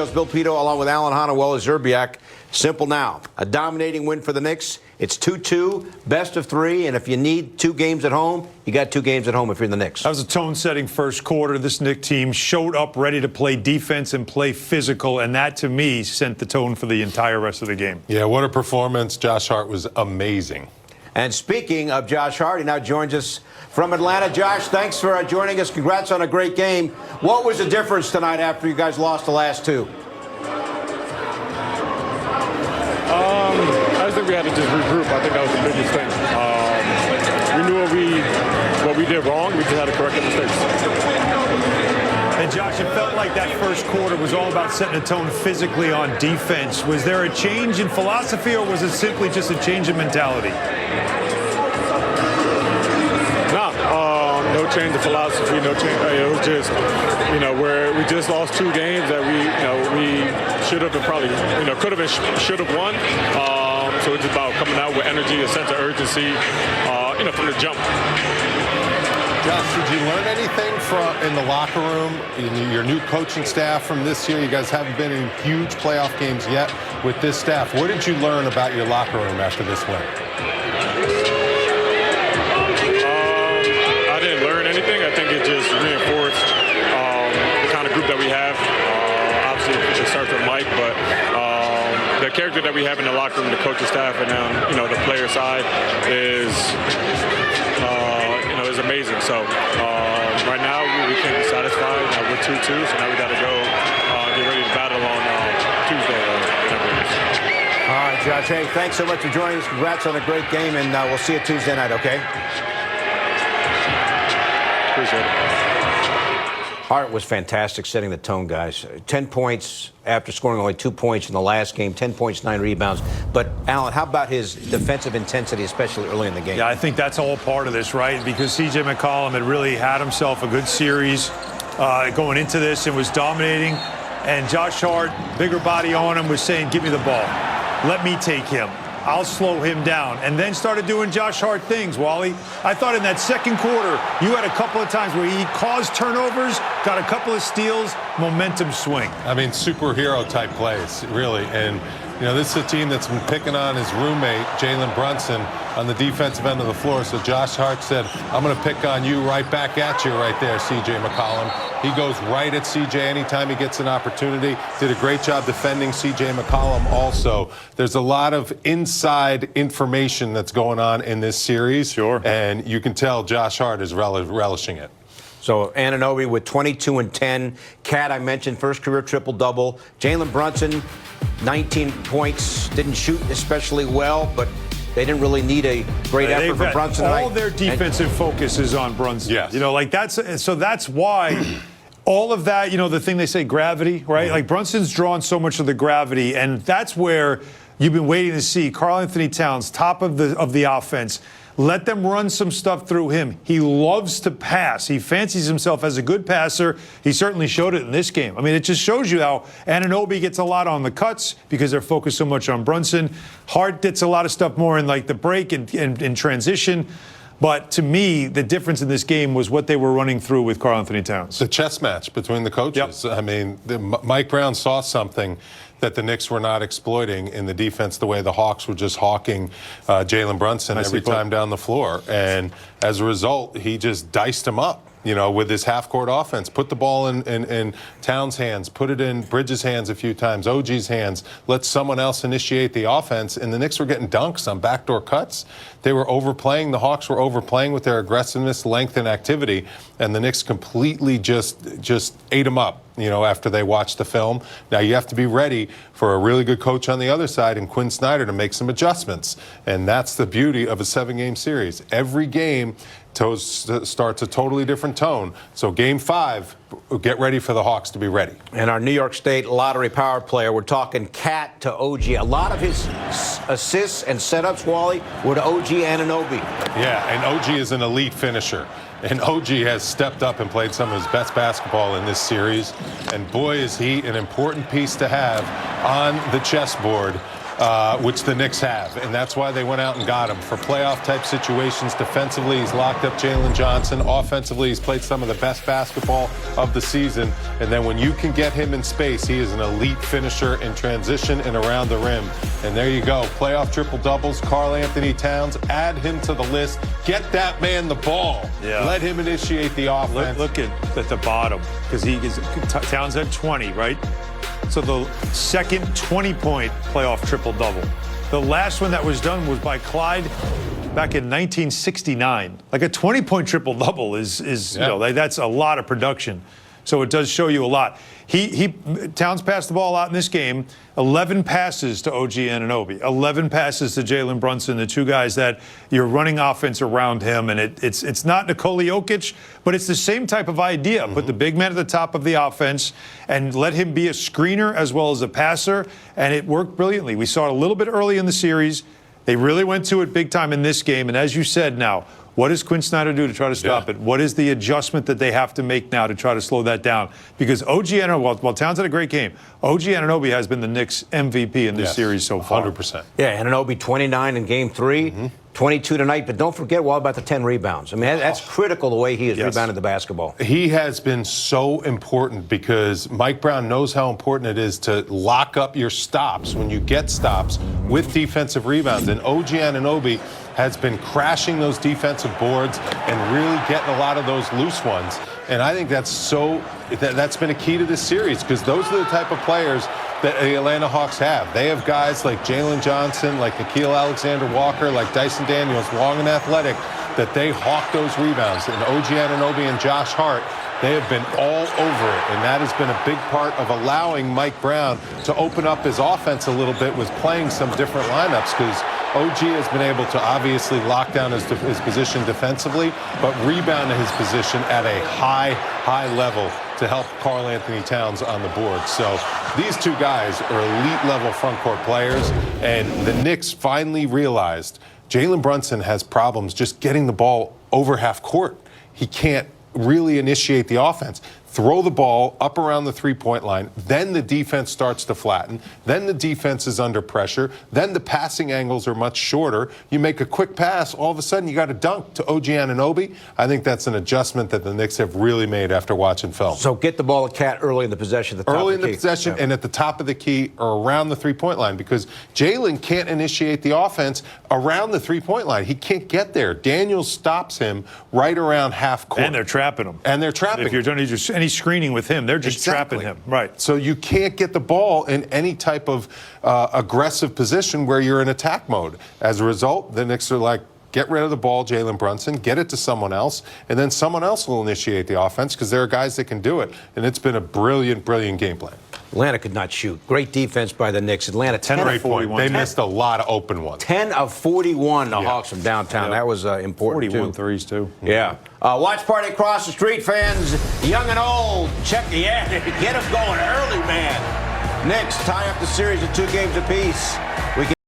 Bill Pito along with Alan Hahn as Zerbiak. Simple now. A dominating win for the Knicks. It's 2-2, best of three, and if you need 2 games at home, you got 2 games at home if you're in the Knicks. That was a tone-setting first quarter. This Knicks team showed up ready to play defense and play physical, and that, to me, sent the tone for the entire rest of the game. Yeah, what a performance. Josh Hart was amazing. And speaking of Josh Hart, he now joins us from Atlanta. Josh, thanks for joining us. Congrats on a great game. What was the difference tonight after you guys lost the last 2? I just think we had to just regroup. I think that was the biggest thing. We knew what we did wrong. We just had to correct the mistakes. And Josh, it felt like that first quarter was all about setting a tone physically on defense. Was there a change in philosophy, or was it simply just a change in mentality? No change in philosophy. No change. It was just, where we just lost 2 games that we should have and probably, could have and should have won. So it's about coming out with energy, a sense of urgency, from the jump. Josh, did you learn anything in the locker room, in your new coaching staff from this year? You guys haven't been in huge playoff games yet with this staff. What did you learn about your locker room after this win? I didn't learn anything. I think it just reinforced the kind of group that we have. Obviously, it starts with Mike, but the character that we have in the locker room, the coaching staff, and then the player side is is amazing. So right now we can't be satisfied. We're 2-2, so now we got to go get ready to battle on Tuesday. All right, Josh. Hey, thanks so much for joining us. Congrats on a great game, and we'll see you Tuesday night. Okay. Appreciate it. Hart was fantastic setting the tone, guys. 10 points after scoring only 2 points in the last game, 10 points, 9 rebounds. But, Alan, how about his defensive intensity, especially early in the game? Yeah, I think that's all part of this, right? Because C.J. McCollum had really had himself a good series going into this and was dominating. And Josh Hart, bigger body on him, was saying, give me the ball. Let me take him. I'll slow him down. And then started doing Josh Hart things, Wally. I thought in that second quarter, you had a couple of times where he caused turnovers, got a couple of steals, momentum swing. I mean, superhero type plays, really. And, this is a team that's been picking on his roommate, Jalen Brunson, on the defensive end of the floor. So Josh Hart said, I'm going to pick on you right back at you right there, C.J. McCollum. He goes right at C.J. anytime he gets an opportunity. Did a great job defending C.J. McCollum also. There's a lot of inside information that's going on in this series. Sure. And you can tell Josh Hart is relishing it. So Anunoby with 22 and 10. Cat, I mentioned, first career triple-double. Jalen Brunson, 19 points. Didn't shoot especially well, but they didn't really need a great effort from Brunson. All their defensive focus is on Brunson. Yes. That's why all of that, the thing they say, gravity, right? Mm-hmm. Like Brunson's drawn so much of the gravity, and that's where you've been waiting to see Karl Anthony Towns, top of the offense. Let them run some stuff through him. He loves to pass. He fancies himself as a good passer. He certainly showed it in this game. I mean, it just shows you how Anunoby gets a lot on the cuts because they're focused so much on Brunson. Hart gets a lot of stuff more in like the break and in transition. But to me, the difference in this game was what they were running through with Karl Anthony Towns. The chess match between the coaches. Yep. I mean, Mike Brown saw something that the Knicks were not exploiting in the defense the way the Hawks were just hawking Jalen Brunson every time down the floor. And as a result, he just diced him up, with his half-court offense. Put the ball in Towns' hands, put it in Bridges' hands a few times, OG's hands, let someone else initiate the offense. And the Knicks were getting dunks on backdoor cuts. They were overplaying. The Hawks were overplaying with their aggressiveness, length, and activity. And the Knicks completely just ate them up, after they watched the film. Now you have to be ready for a really good coach on the other side and Quinn Snyder to make some adjustments. And that's the beauty of a 7-game series. Every game starts a totally different tone. So game 5, get ready for the Hawks to be ready. And our New York State lottery power player, we're talking Cat to OG. A lot of his assists and setups, Wally, were to OG Anunoby. Yeah, and OG is an elite finisher. And OG has stepped up and played some of his best basketball in this series. And boy, is he an important piece to have on the chessboard which the Knicks have, and that's why they went out and got him. For playoff-type situations, defensively, he's locked up Jalen Johnson. Offensively, he's played some of the best basketball of the season. And then when you can get him in space, he is an elite finisher in transition and around the rim. And there you go. Playoff triple-doubles, Karl Anthony Towns. Add him to the list. Get that man the ball. Yeah. Let him initiate the offense. Look at the bottom, because Towns had 20, right? So the second 20-point playoff triple-double. The last one that was done was by Clyde back in 1969. Like a 20-point triple-double is you know, that's a lot of production. So it does show you a lot. Towns passed the ball a lot in this game. 11 passes to OG Anunoby. 11 passes to Jalen Brunson, the two guys that you're running offense around him. And it's not Nikola Jokic, but it's the same type of idea. Put the big man at the top of the offense and let him be a screener as well as a passer. And it worked brilliantly. We saw it a little bit early in the series. They really went to it big time in this game. And as you said now, what does Quinn Snyder do to try to stop it? What is the adjustment that they have to make now to try to slow that down? Because OG Anunoby, while Towns had a great game, OG Anunoby has been the Knicks MVP in this series so far. 100%. Yeah, Anunoby 29 in Game 3, 22 tonight. But don't forget, what about the 10 rebounds? I mean, that's critical the way he has rebounded the basketball. He has been so important because Mike Brown knows how important it is to lock up your stops when you get stops with defensive rebounds. And OG Anunoby has been crashing those defensive boards and really getting a lot of those loose ones. And I think that's been a key to this series, because those are the type of players that the Atlanta Hawks have. They have guys like Jalen Johnson, like Nickeil Alexander-Walker, like Dyson Daniels, long and athletic, that they hawk those rebounds. And OG Anunoby and Josh Hart, they have been all over it, and that has been a big part of allowing Mike Brown to open up his offense a little bit with playing some different lineups, because OG has been able to obviously lock down his position defensively, but rebound to his position at a high level to help Karl Anthony Towns on the board. So these two guys are elite-level front-court players, and the Knicks finally realized Jalen Brunson has problems just getting the ball over half court. He can't really initiate the offense. Throw the ball up around the three-point line, then the defense starts to flatten, then the defense is under pressure, then the passing angles are much shorter. You make a quick pass, all of a sudden you got a dunk to OG Anunoby. I think that's an adjustment that the Knicks have really made after watching film. So get the ball to Cat early in the possession. Early in the possession and at the top of the key or around the three-point line, because Jalen can't initiate the offense around the three-point line. He can't get there. Daniels stops him right around half court. And they're trapping him. And they're trapping him. If you're doing any screening with him, they're just trapping him. Right. So you can't get the ball in any type of aggressive position where you're in attack mode. As a result, the Knicks are like, get rid of the ball, Jalen Brunson, get it to someone else, and then someone else will initiate the offense, because there are guys that can do it. And it's been a brilliant game plan. Atlanta could not shoot. Great defense by the Knicks. Atlanta 10 of 41. They missed a lot of open ones. 10 of 41, the Hawks from downtown. That was important, 41 too. threes, too. Yeah. Watch party across the street, fans. Young and old. Check the ad. Get them going early, man. Knicks tie up the series at 2 games apiece. We can